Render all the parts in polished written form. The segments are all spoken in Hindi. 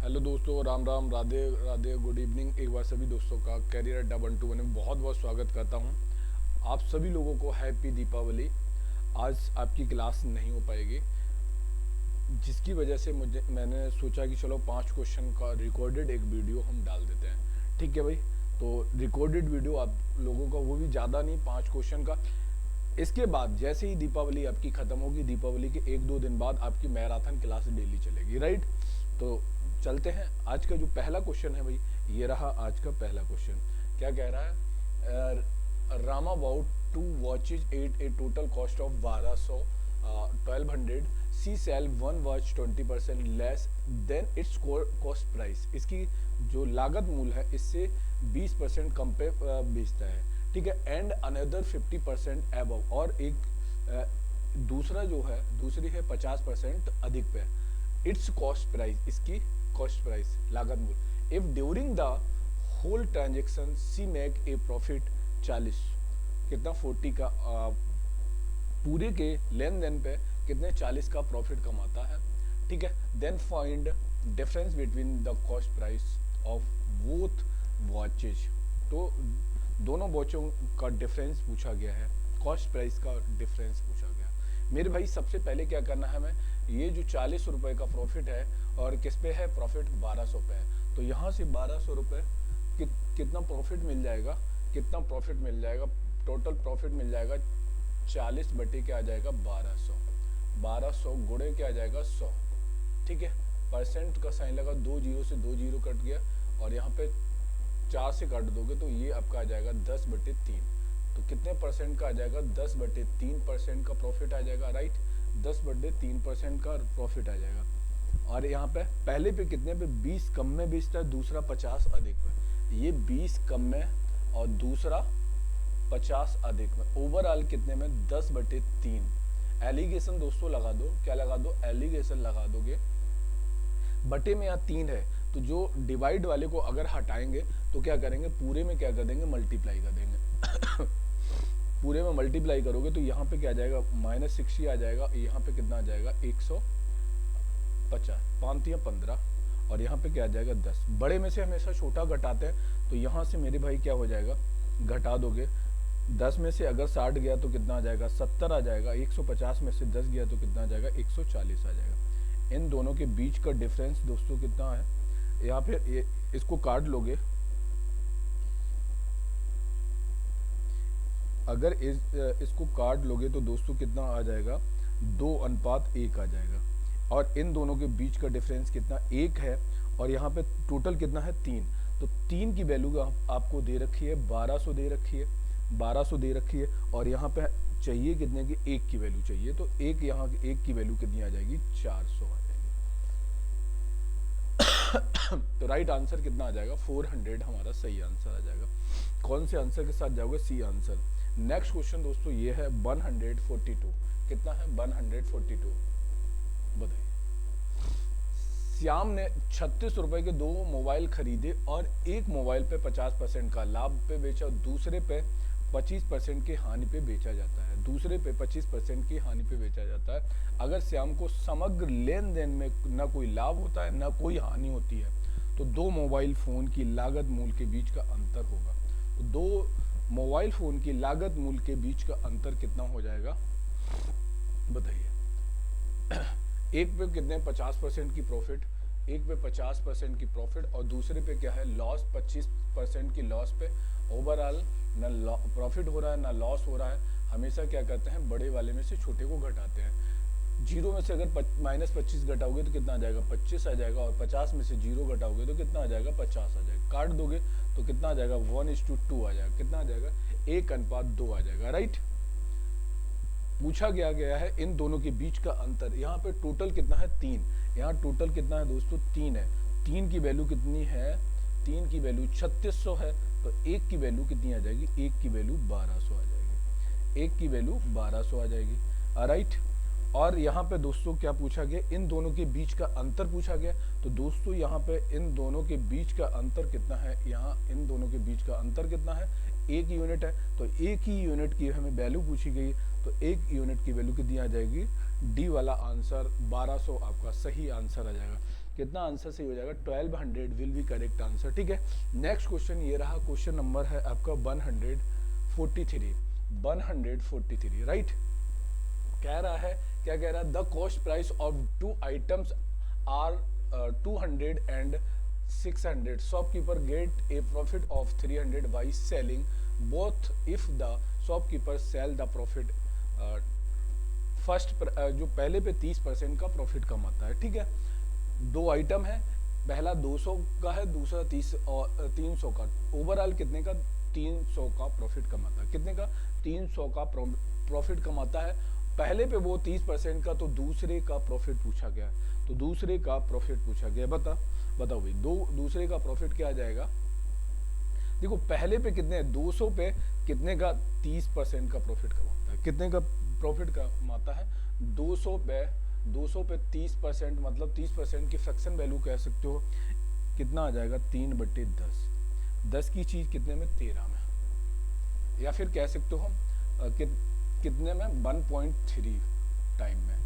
हेलो दोस्तों, राम राम, राधे राधे, गुड इवनिंग। एक बार सभी दोस्तों का कैरियर अड्डा 121 में बहुत बहुत स्वागत करता हूं। आप सभी लोगों को हैप्पी दीपावली। आज आपकी क्लास नहीं हो पाएगी, जिसकी वजह से मैंने सोचा कि चलो 5 क्वेश्चन का रिकॉर्डेड एक वीडियो हम डाल देते हैं। ठीक है भाई, तो रिकॉर्डेड वीडियो आप लोगों का, वो भी ज़्यादा नहीं, 5 क्वेश्चन का। इसके बाद जैसे ही दीपावली आपकी ख़त्म होगी, दीपावली के 1-2 दिन बाद आपकी मैराथन क्लास डेली चलेगी, राइट। तो चलते हैं। आज का जो पहला क्वेश्चन है भाई, ये रहा आज का पहला क्वेश्चन। क्या कह रहा है? Rama about two watches at a total cost of 1200 she sell one watch 20% less than its cost price. इसकी जो लागत मूल है इससे 20% कम पे बेचता है, ठीक है। एंड अनदर 50% एबव, और एक दूसरा जो है, दूसरी है 50% अधिक पे। इट्स कॉस्ट प्राइस, इसकी कॉस्ट प्राइस लागत मूल। If during the whole transaction she make a profit 40, कितना 40 का पूरे के लेन देन पे कितने 40 का प्रॉफिट कमाता है, ठीक है। Then find difference between the cost price of both watches. तो दोनों वॉचों का डिफरेंस पूछा गया है, कॉस्ट प्राइस का डिफरेंस पूछा गया। मेरे भाई सबसे पहले क्या करना है, हमें ये जो 40 रुपये का प्रॉफिट है, और किस पे है प्रॉफिट, 1200 पे है। तो यहाँ से 1200 रुपये कितना प्रॉफिट मिल जाएगा, कितना प्रॉफिट मिल जाएगा, टोटल प्रॉफिट मिल जाएगा 40 बटे क्या आ जाएगा 1200, 1200 गुणे क्या आ जाएगा 100, ठीक है। परसेंट का साइन लगा, 2 जीरो से 2 जीरो कट गया, और यहाँ पे 4 से काट दोगे तो ये आपका आ जाएगा 10/3। तो कितने परसेंट का आ जाएगा, 10/3% का प्रॉफिट आ जाएगा, राइट। 10/3% का प्रॉफिट आ जाएगा। और यहाँ पे पहले पे कितने पे, 20 कम में बेचता है, दूसरा 50 अधिक में। ये 20 कम में और दूसरा 50 अधिक में, ओवरऑल कितने में, 10/3। एलिगेशन दोस्तों लगा दो, क्या लगा दो, एलिगेशन लगा दोगे। बटे में यहाँ 3 है, तो जो डिवाइड वाले को अगर हटाएंगे तो क्या करेंगे, पूरे में क्या कर देंगे, मल्टीप्लाई कर देंगे। पूरे में मल्टीप्लाई करोगे तो यहाँ पे क्या आ जाएगा, -60 आ जाएगा, यहाँ पे कितना आ जाएगा 150, 5 या 15, और यहाँ पे क्या आ जाएगा 10। बड़े में से हमेशा छोटा घटाते हैं, तो यहाँ से मेरे भाई क्या हो जाएगा, घटा दोगे। 10 में से अगर 60 गया तो कितना आ जाएगा, 70 आ जाएगा। 150 में से 10 गया तो कितना आ जाएगा, 140 आ जाएगा। इन दोनों के बीच का डिफरेंस दोस्तों कितना है, यहाँ पे इसको काट लोगे, अगर इसको काट लोगे तो दोस्तों कितना आ जाएगा, 2:1 आ जाएगा। और इन दोनों के बीच का डिफरेंस कितना, 1 है, और यहाँ पे टोटल कितना है 3। तो 3 की वैल्यू आपको दे रखी है 1200 दे रखी है, 1200 दे रखी है, और यहाँ पे चाहिए कितने की, 1 की वैल्यू चाहिए। तो एक यहाँ 1 की वैल्यू कितनी आ जाएगी, 400 आ जाएगी। तो राइट आंसर कितना आ जाएगा, 400 हमारा सही आंसर आ जाएगा। कौन से आंसर के साथ जाओगे, सी आंसर। नेक्स्ट क्वेश्चन दोस्तों ये है 142, कितना है 142, बताइए। श्याम ने 36 रुपए के 2 मोबाइल खरीदे और एक मोबाइल पे 50% का लाभ पे बेचा, दूसरे पे 25% की हानि पे बेचा जाता है, दूसरे पे 25% की हानि पे बेचा जाता है। अगर श्याम को समग्र लेन देन में न कोई लाभ होता है न कोई हानि होती है, तो 2 मोबाइल फोन की लागत मूल के बीच का अंतर होगा। तो 2 मोबाइल फोन की लागत मूल के बीच का अंतर कितना हो जाएगा, बताइए। एक पे कितने 50% की प्रॉफिट, एक पे 50% की प्रॉफिट, और दूसरे पे क्या है लॉस, 25% की लॉस पे। ओवरऑल ना प्रॉफिट हो रहा है ना लॉस हो रहा है। हमेशा क्या करते हैं, बड़े वाले में से छोटे को घटाते हैं। 0 में से अगर -25 घटाओगे तो कितना आ जाएगा, 25 आ जाएगा, और 50 में से 0 घटाओगे तो कितना आ जाएगा, 50 आ जाएगा। काट दोगे तो कितना आ जाएगा, 1:2 आ जाएगा, कितना आ जाएगा, 1:2 आ जाएगा, राइट। पूछा गया है इन दोनों के बीच का अंतर। यहाँ पे टोटल कितना है, 3। यहाँ टोटल कितना है दोस्तों, 3 है। 3 की वैल्यू कितनी है, 3 की वैल्यू 3600 है, तो 1 की वैल्यू कितनी आ जाएगी, 1 की वैल्यू 1200 आ जाएगी, 1 की वैल्यू 1200 आ जाएगी, राइट। और यहाँ पे दोस्तों क्या पूछा गया, इन दोनों के बीच का अंतर पूछा गया। तो दोस्तों यहाँ पे इन दोनों के बीच का अंतर कितना है, यहाँ इन दोनों के बीच का अंतर कितना है, 1 यूनिट है। तो 1 ही यूनिट की हमें वैल्यू पूछी गई, तो 1 यूनिट की वैल्यू कितनी आ जाएगी, डी वाला आंसर 1200 आपका सही आंसर आ जाएगा। कितना आंसर सही हो जाएगा? 1200 विल बी करेक्ट आंसर। ठीक है, नेक्स्ट क्वेश्चन ये रहा, क्वेश्चन नंबर है आपका 143। 143 राइट। कह रहा है, क्या कह रहा है? The cost price of two items are 200 and 600. Shopkeeper get a profit of 300 by selling both. If the shopkeeper sell the profit first जो पहले पे 30% का प्रॉफिट कमाता है। ठीक है, दो आइटम है, पहला 200 का है, दूसरा 30 और 300 का। ओवरऑल कितने का? 300 का प्रॉफिट कमाता है। कितने का? 300 का प्रॉफिट कमाता है। पहले पे वो 30% का, तो दूसरे का प्रॉफिट पूछा गया, तो दूसरे का प्रॉफिट पूछा गया। बताओ भाई, दूसरे का प्रॉफिट क्या आ जाएगा? देखो पहले पे कितने, 200 पे कितने का? 30% का प्रॉफिट कमाता है। कितने का प्रॉफिट कमाता है? 200 पे 30%, मतलब 30% की फ्रैक्शन वैल्यू कह सकते हो। कितना आ जाएगा? 3/10। 10 की चीज कितने में? 13 में, या फिर कह सकते हो कितने में? 1.3 टाइम में।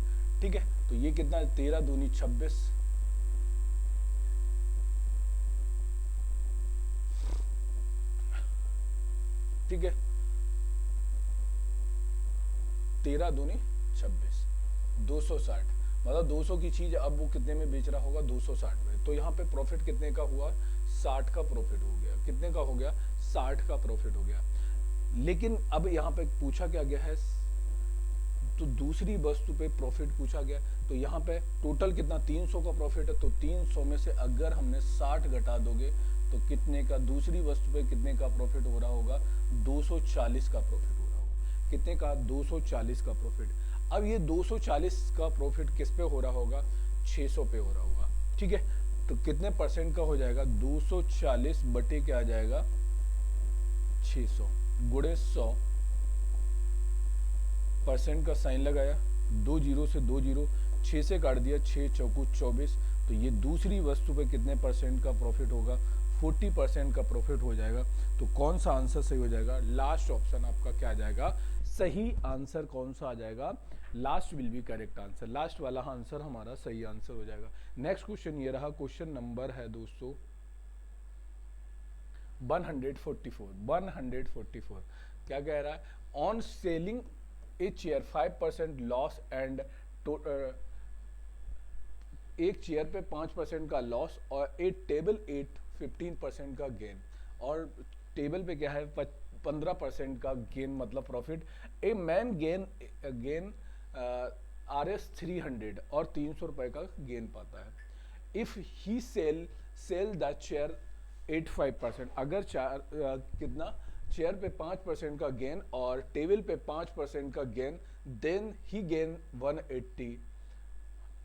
ठीक है, तो ये कितना? 13 दूनी 26, ठीक है, 13 दूनी 26, 260। मतलब 200 की चीज अब वो कितने में बेच रहा होगा? 260 में। तो यहाँ पे प्रॉफिट कितने का हुआ? 60 का प्रॉफिट हो गया। कितने का हो गया? 60 का प्रॉफिट हो गया। लेकिन अब यहाँ पे पूछा क्या गया है? तो दूसरी वस्तु पे प्रॉफिट पूछा गया, तो यहाँ पे टोटल कितना? 300 का प्रॉफिट है, तो 300 में से अगर हमने 60 घटा दोगे तो कितने का? दूसरी वस्तु पे कितने का प्रॉफिट हो रहा होगा? 240 का प्रॉफिट हो रहा होगा। कितने का? 240 का प्रॉफिट। अब ये 240 का प्रॉफिट किस पे हो रहा होगा? 600 पे हो रहा होगा। ठीक है, तो कितने परसेंट का हो जाएगा? 240 बटे क्या आ जाएगा? 600 गुणे 100, परसेंट का साइन लगाया, 2 जीरो से 2 जीरो, 6 से काट दिया, 6 चौकू 24। तो ये दूसरी वस्तु पे कितने परसेंट का प्रॉफिट होगा? 40% का प्रॉफिट हो जाएगा। तो कौन सा आंसर सही हो जाएगा? लास्ट ऑप्शन आपका क्या आ जाएगा? सही आंसर कौन सा आ जाएगा? Last will be correct answer. Last वाला आंसर हमारा सही आंसर हो जाएगा। नेक्स्ट क्वेश्चन ये रहा, क्वेश्चन नंबर है दोस्तों 144। 144 क्या कह रहा है? On selling a chair 5% loss and एक चेयर पे 5% का लॉस और ए टेबल 15% का गेन। और टेबल पे क्या है? 15% का गेन, मतलब profit. A man gain RS 300 और 300 रुपए का गेन पाता है। If he sell the chair 85%, अगर कितना? चेयर पे 5% का गेन और टेबल पे 5% का gain, then he gain 180।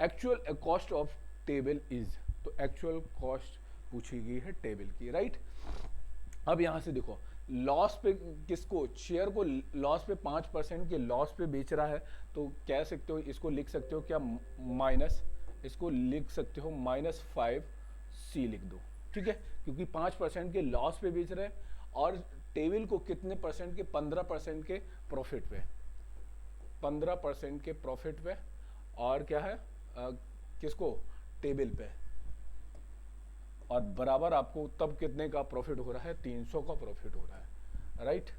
Actual cost of table is, तो एक्चुअल कॉस्ट पूछी गई है टेबल की, राइट। अब यहां से देखो, लॉस पे किसको? चेयर को लॉस पे 5% के लॉस पे बेच रहा है, तो कह सकते हो, इसको लिख सकते हो क्या? माइनस, इसको लिख सकते हो -5C लिख दो। ठीक है, क्योंकि 5% के लॉस पे बेच रहे हैं और टेबल को कितने परसेंट के? 15% के प्रॉफिट पे, 15% के प्रॉफिट पे। और क्या है? किसको? टेबल पे। और बराबर आपको तब कितने का प्रॉफिट हो रहा है? 300 का प्रॉफिट हो रहा है, राइट।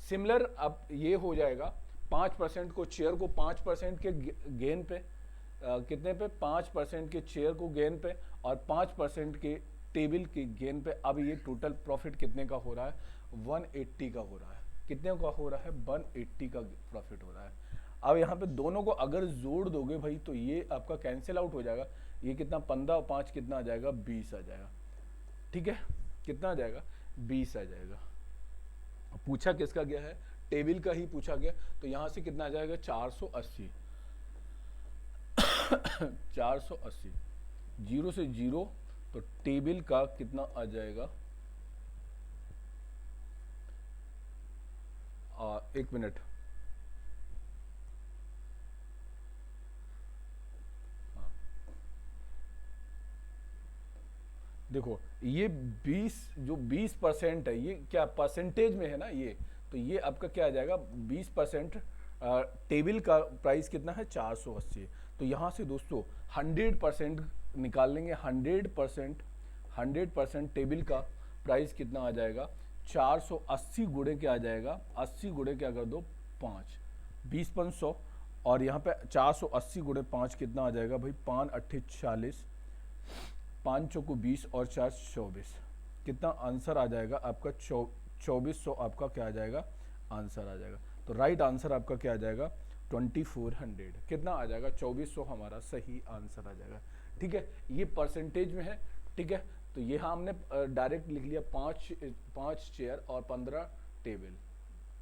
सिमिलर अब ये हो जाएगा, 5% को चेयर को 5% के गेन पे, कितने पे? 5% के चेयर को गेन पे और 5% के टेबल के गेन पे। अब ये टोटल प्रॉफिट कितने का हो रहा है? 180 का हो रहा है। कितने का हो रहा है? 180 का प्रॉफिट हो रहा है। अब यहाँ पे दोनों को अगर जोड़ दोगे भाई, तो ये आपका कैंसिल आउट हो जाएगा। ये कितना? 15 और 5 कितना आ जाएगा? 20 आ जाएगा। ठीक है, कितना आ जाएगा? 20 आ जाएगा। पूछा किसका गया है? टेबल का ही पूछा गया। तो यहां से कितना आ जाएगा? 480। 480, जीरो से जीरो, तो टेबल का कितना आ जाएगा? एक मिनट, देखो ये 20% है, ये क्या परसेंटेज में है ना ये, तो ये आपका क्या आ जाएगा? 20% टेबल का प्राइस कितना है 480। तो यहाँ से दोस्तों 100% निकाल लेंगे। 100% टेबल का प्राइस कितना आ जाएगा 480 गुणे क्या आ जाएगा, 80 गुणे क्या कर दो 5, 20 और यहाँ पे 480 गुणे 5 कितना आ जाएगा भाई, 5 अट्ठे 40, 5 चौको 20 और 4 24, कितना आंसर आ जाएगा आपका 2400 आपका क्या आ जाएगा आंसर आ जाएगा। तो राइट आंसर आपका क्या आ जाएगा 2400, कितना आ जाएगा 2400 हमारा सही आंसर आ जाएगा। ठीक है, ये परसेंटेज में है। ठीक है, तो ये हमने डायरेक्ट लिख लिया 5 चेयर और 15 टेबल।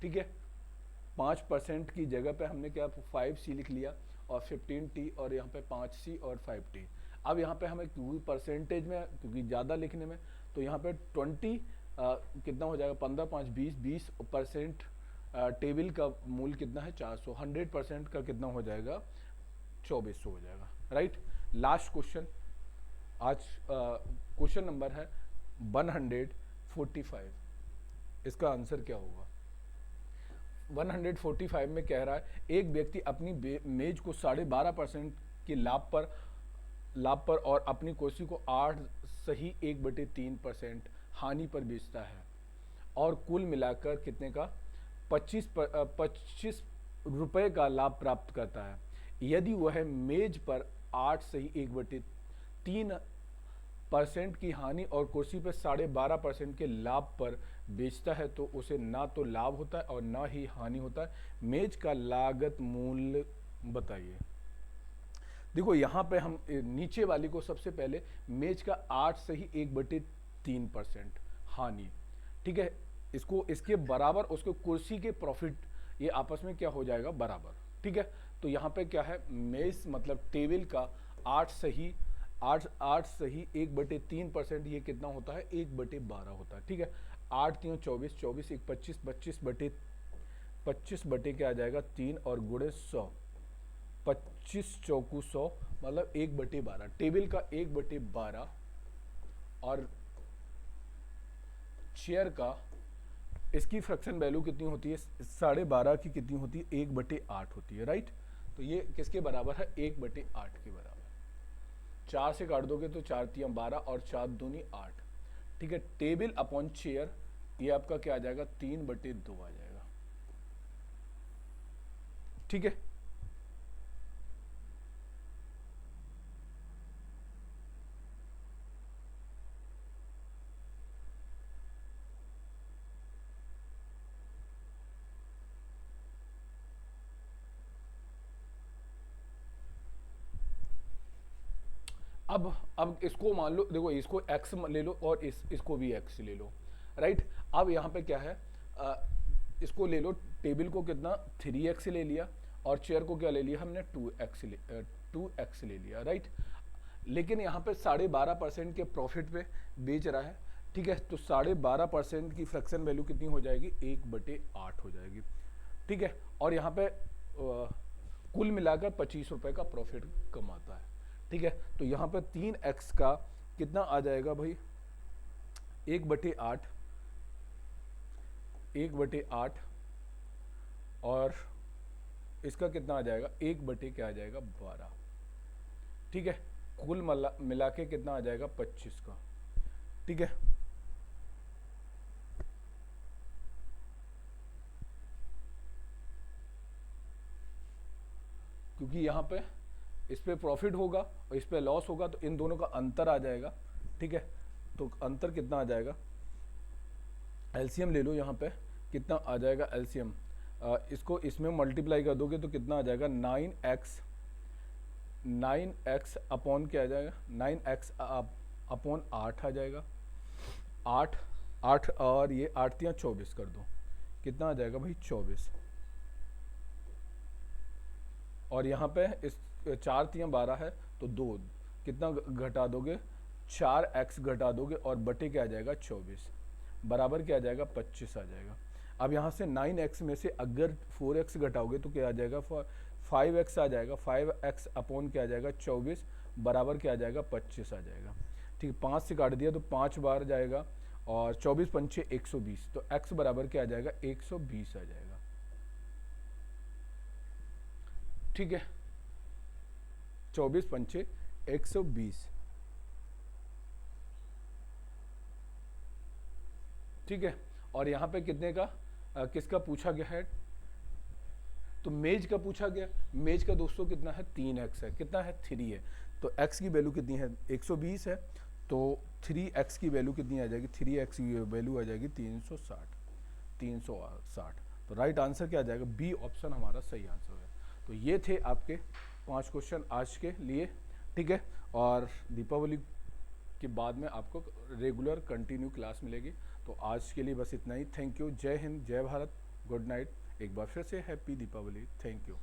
ठीक है, 5% की जगह पे हमने क्या 5C लिख लिया और 15T और यहाँ पे 5C और 5T। अब यहाँ पे हमें क्योंकि परसेंटेज में क्योंकि ज़्यादा लिखने में, तो यहाँ पे 20 कितना हो जाएगा 15 5 20, 20% टेबल का मूल कितना है 400, 100% का कितना हो जाएगा 2400 हो जाएगा। राइट, लास्ट क्वेश्चन आज क्वेश्चन नंबर है 145। इसका आंसर क्या होगा। 145 में कह रहा है एक व्यक्ति अपनी मेज को 12.5% के लाभ पर और अपनी कुर्सी को 8.1/3% हानि पर बेचता है और कुल मिलाकर कितने का 25 रुपए का लाभ प्राप्त करता है। यदि वह मेज पर 8.1/3% की हानि और कुर्सी पर 12.5% के लाभ पर बेचता है तो उसे ना तो लाभ होता है और ना ही हानि होता है। मेज का लागत मूल्य बताइए। देखो यहाँ पे हम नीचे वाली को सबसे पहले मेज का 8.1/3% हानि, ठीक है, इसको इसके बराबर उसको कुर्सी के प्रॉफिट ये आपस में क्या हो जाएगा बराबर। ठीक है, तो यहाँ पे क्या है मेज मतलब टेबल का 8.1/3% ये कितना होता है 1/12 होता है। ठीक है, 8 3 24, 24 1 25, 25 बटे क्या आ जाएगा 3 और गुणे 100, 25 चौकू 100 मतलब 1/12। टेबल का 1/12 और चेयर का इसकी फ्रैक्शन वैल्यू कितनी होती है 12.5 की कितनी होती है 1/8 होती है। राइट, तो ये किसके बराबर है 1/8 के बराबर। 4 से काट दोगे तो 4 3 12 और 4 दूनी 8। ठीक है, टेबल अपॉन चेयर ये आपका क्या आ जाएगा 3/2 आ जाएगा। ठीक है, अब इसको मान लो, देखो इसको x ले लो और इसको भी x ले लो। राइट, अब यहाँ पे क्या है इसको ले लो, टेबल को कितना 3x ले लिया और चेयर को क्या ले लिया हमने 2x ले लिया। राइट, लेकिन यहाँ पे 12.5% के प्रॉफिट पे बेच रहा है। ठीक है, तो 12.5% की फ्रैक्शन वैल्यू कितनी हो जाएगी 1/8 हो जाएगी। ठीक है, और यहाँ पे कुल मिलाकर 25 रुपए का प्रॉफिट कमाता है। ठीक है, तो यहाँ पे 3x का कितना आ जाएगा भाई 1/8 और इसका कितना आ जाएगा 1 क्या आ जाएगा 12। ठीक है, कुल मिला के कितना आ जाएगा 25 का। ठीक है, क्योंकि यहाँ पे इस पे प्रॉफिट होगा और इस पे लॉस होगा तो इन दोनों का अंतर आ जाएगा। ठीक है, तो अंतर कितना आ जाएगा, एलसीएम ले लो, यहाँ पे कितना आ जाएगा एलसीएम, इसको इसमें मल्टीप्लाई कर दोगे तो कितना आ जाएगा 9x अपॉन क्या आ जाएगा 9x अपॉन 8 आ जाएगा। 8 और ये 8 3 24 कर दो, कितना आ जाएगा भाई 24। और यहाँ पे इस 4 3 12 है तो 2 कितना घटा दोगे 4x घटा दोगे और बटे क्या आ जाएगा 24 बराबर क्या आ जाएगा 25 आ जाएगा। अब यहाँ से 9x में से अगर 4x घटाओगे तो क्या आ जाएगा 5x आ जाएगा। 5x अपॉन क्या आ जाएगा 24 बराबर क्या आ जाएगा 25 आ जाएगा। ठीक है, 5 से काट दिया तो 5 बार जाएगा और 24 पंचे 120 तो x बराबर क्या आ जाएगा 120 आ जाएगा। ठीक है, 24 पंचे 120, ठीक है। और यहाँ पे कितने का किसका पूछा गया है, तो मेज का पूछा गया। मेज का दोस्तों कितना है, 3x है, कितना है, 3 है। तो x की वैल्यू कितनी है, 120 है, तो 3x की वैल्यू कितनी आ जाएगी, 3x की वैल्यू आ जाएगी 360, 360। तो राइट आंसर क्या आ जाएगा, बी ऑप्शन हमारा सही आंसर है। तो ये थे आपके 5 क्वेश्चन आज के लिए, ठीक है। और दीपावली के बाद में आपको रेगुलर कंटिन्यू क्लास मिलेगी। तो आज के लिए बस इतना ही। थैंक यू, जय हिंद, जय भारत, गुड नाइट। एक बार फिर से हैप्पी दीपावली, थैंक यू।